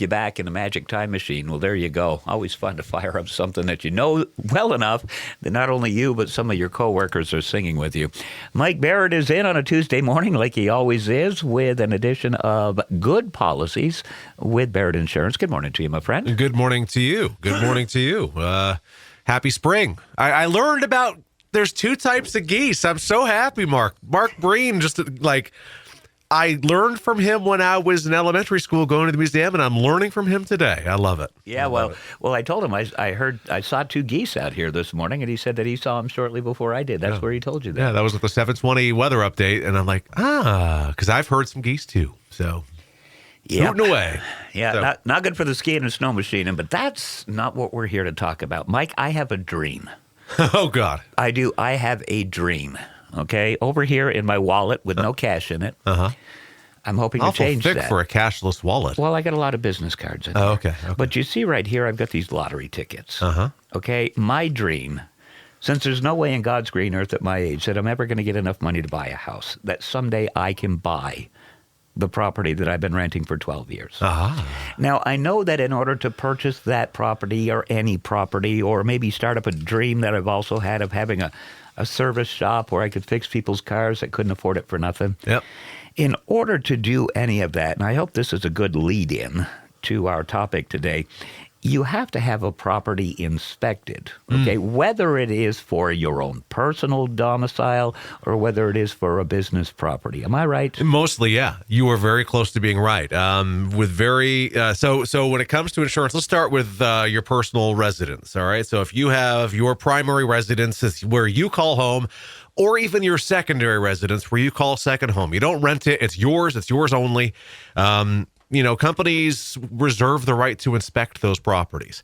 you back in a magic time machine. Well, there you go. Always fun to fire up something that you know well enough that not only you, but some of your coworkers are singing with you. Mike Barrett is in on a Tuesday morning, like he always is, with an edition of Good Policies with Barrett Insurance. Good morning to you, my friend. Good morning to you. Good morning to you. Happy spring. I learned about there's two types of geese. I'm so happy, Mark. Mark Breen, I learned from him when I was in elementary school going to the museum, and I'm learning from him today. I love it. Yeah, well, I told him I saw two geese out here this morning, and he said that he saw them shortly before I did. That's where he told you that. Yeah, that was with the 720 weather update, and I'm like, because I've heard some geese too. So, hooting away. Yeah, So. not good for the skiing and snow machining, but that's not what we're here to talk about. Mike, I have a dream. Oh, God. I do. I have a dream. Okay, over here in my wallet with no cash in it. I'm hoping to change thick that. for a cashless wallet. Well, I got a lot of business cards in there. Okay. But you see right here, I've got these lottery tickets. Okay, my dream, since there's no way in God's green earth at my age that I'm ever going to get enough money to buy a house, that someday I can buy the property that I've been renting for 12 years. Now, I know that in order to purchase that property or any property, or maybe start up a dream that I've also had of having a service shop where I could fix people's cars that couldn't afford it for nothing. Yep. In order to do any of that, and I hope this is a good lead-in to our topic today, you have to have a property inspected, okay? Whether it is for your own personal domicile or whether it is for a business property. Am I right? Mostly, yeah. You are very close to being right. So when it comes to insurance, let's start with your personal residence, all right? So if you have your primary residence is where you call home, or even your secondary residence where you call second home. You don't rent it. It's yours only. Companies reserve the right to inspect those properties.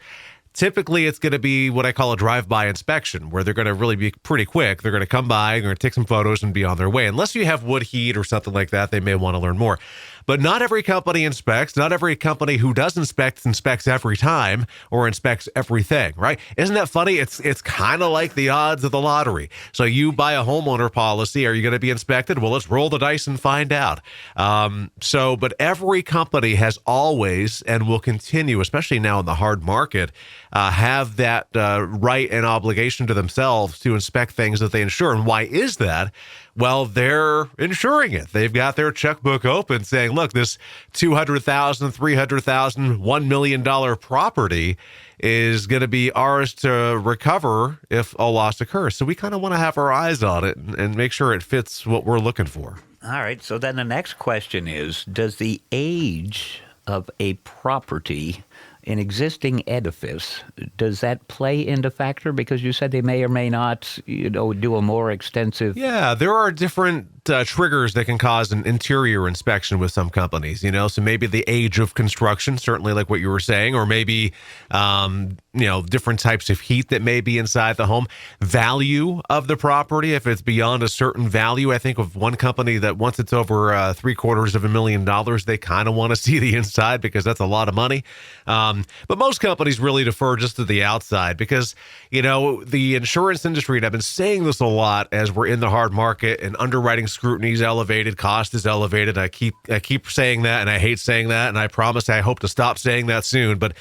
Typically, it's going to be what I call a drive-by inspection, where they're going to really be pretty quick. They're going to come by, they're going to take some photos and be on their way. Unless you have wood heat or something like that, they may want to learn more. But not every company inspects. Not every company who does inspects every time or inspects everything, right? Isn't that funny? It's kind of like the odds of the lottery. So you buy a homeowner policy. Are you going to be inspected? Well, let's roll the dice and find out. But every company has always and will continue, especially now in the hard market, have that right and obligation to themselves to inspect things that they insure. And why is that? Well, they're insuring it. They've got their checkbook open saying, look, this $200,000, $300,000, $1 million property is going to be ours to recover if a loss occurs. So we kind of want to have our eyes on it and make sure it fits what we're looking for. All right. So then the next question is, does the age of a property, an existing edifice, does that play into factor? Because you said they may or may not, do a more extensive. Yeah, there are different triggers that can cause an interior inspection with some companies, so maybe the age of construction, certainly like what you were saying, or maybe, different types of heat that may be inside the home, value of the property. If it's beyond a certain value, I think of one company that once it's over $750,000, they kind of want to see the inside because that's a lot of money. But most companies really defer just to the outside because, the insurance industry, and I've been saying this a lot as we're in the hard market and underwriting scrutiny is elevated, cost is elevated. I keep saying that, and I hate saying that, and I promise I hope to stop saying that soon. But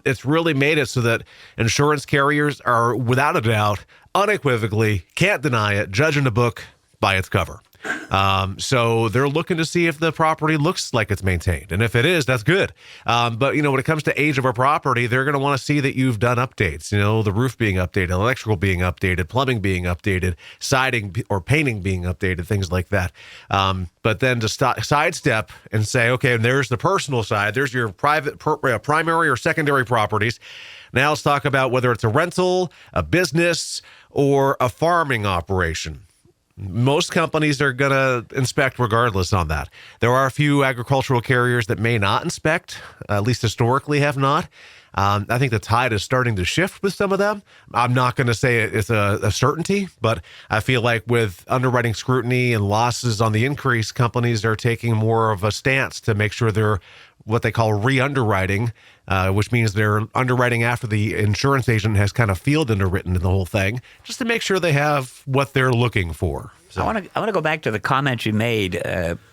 it's really made it so that insurance carriers are, without a doubt, unequivocally, can't deny it, judging a book by its cover. So they're looking to see if the property looks like it's maintained. And if it is, that's good. But, when it comes to age of a property, they're going to want to see that you've done updates, the roof being updated, electrical being updated, plumbing being updated, siding or painting being updated, things like that. But then to sidestep and say, okay, and there's the personal side, there's your primary or secondary properties. Now let's talk about whether it's a rental, a business, or a farming operation. Most companies are going to inspect regardless on that. There are a few agricultural carriers that may not inspect, at least historically have not. I think the tide is starting to shift with some of them. I'm not going to say it's a certainty, but I feel like with underwriting scrutiny and losses on the increase, companies are taking more of a stance to make sure they're what they call re-underwriting, which means they're underwriting after the insurance agent has kind of field underwritten the whole thing, just to make sure they have what they're looking for. So. I want to go back to the comment you made,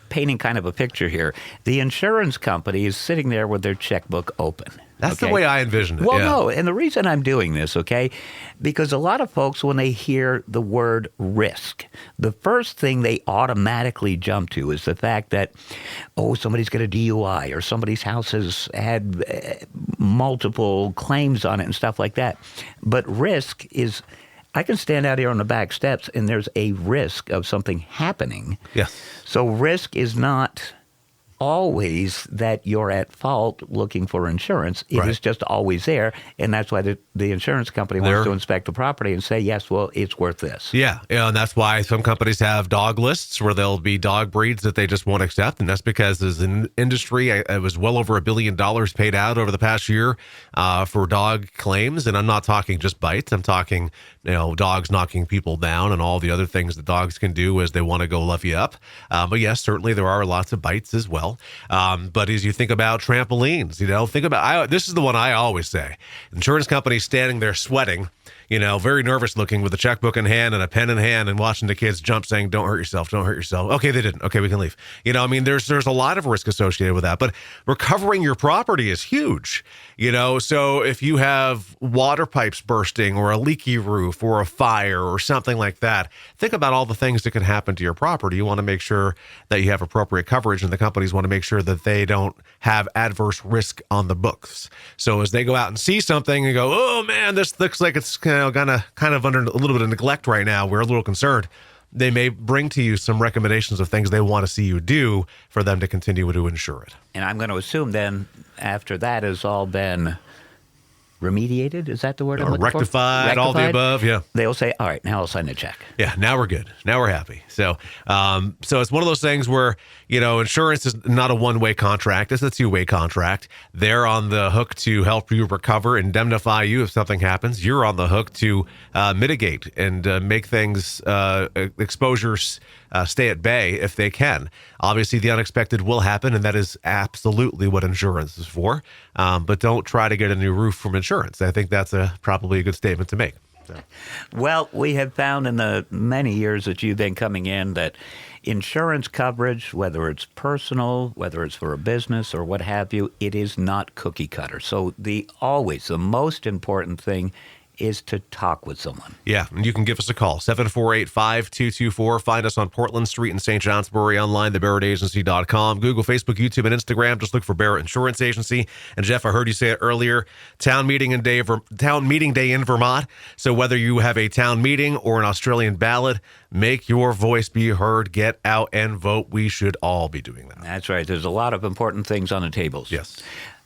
painting kind of a picture here. The insurance company is sitting there with their checkbook open. That's the way I envision it. Well, no, and the reason I'm doing this, okay, because a lot of folks, when they hear the word risk, the first thing they automatically jump to is the fact that, oh, somebody's got a DUI or somebody's house has had multiple claims on it and stuff like that. But risk is, I can stand out here on the back steps and there's a risk of something happening. Yes. So risk is not always that you're at fault looking for insurance. It is just always there, and that's why the insurance company wants to inspect the property and say, yes, well, it's worth this. Yeah, and that's why some companies have dog lists where there'll be dog breeds that they just won't accept, and that's because as an industry, it was well over $1 billion paid out over the past year for dog claims, and I'm not talking just bites. I'm talking, dogs knocking people down and all the other things that dogs can do as they want to go love you up. But yes, certainly there are lots of bites as well. But as you think about trampolines, think about, this is the one I always say. Insurance companies standing there sweating, very nervous looking with a checkbook in hand and a pen in hand and watching the kids jump saying, don't hurt yourself, don't hurt yourself. Okay, they didn't. Okay, we can leave. There's a lot of risk associated with that, but recovering your property is huge. So if you have water pipes bursting or a leaky roof or a fire or something like that, think about all the things that can happen to your property. You want to make sure that you have appropriate coverage, and the companies want to make sure that they don't have adverse risk on the books. So as they go out and see something and go, oh man, this looks like it's kind of under a little bit of neglect right now, we're a little concerned, they may bring to you some recommendations of things they want to see you do for them to continue to insure it. And I'm going to assume then after that has all been remediated, is that the word I'm looking for? Rectified, all the above, yeah. They'll say, all right, now I'll sign the check. Yeah, now we're good. Now we're happy. So it's one of those things where, insurance is not a one-way contract. It's a two-way contract. They're on the hook to help you recover, indemnify you if something happens. You're on the hook to mitigate and make things, exposures stay at bay if they can. Obviously, the unexpected will happen, and that is absolutely what insurance is for. But don't try to get a new roof from insurance. I think that's probably a good statement to make. So. Well, we have found in the many years that you've been coming in that insurance coverage, whether it's personal, whether it's for a business or what have you, it is not cookie cutter. So the most important thing is to talk with someone. Yeah, and you can give us a call, 748-5224. Find us on Portland Street in St. Johnsbury, online, thebarrettagency.com, Google, Facebook, YouTube, and Instagram. Just look for Barrett Insurance Agency. And Jeff, I heard you say it earlier, town meeting day in Vermont. So whether you have a town meeting or an Australian ballot, make your voice be heard. Get out and vote. We should all be doing that. That's right. There's a lot of important things on the tables. Yes.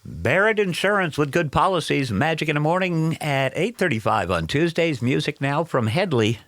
Barrett Insurance with good policies. Magic in the Morning at 8:35 on Tuesdays. Music now from Headley.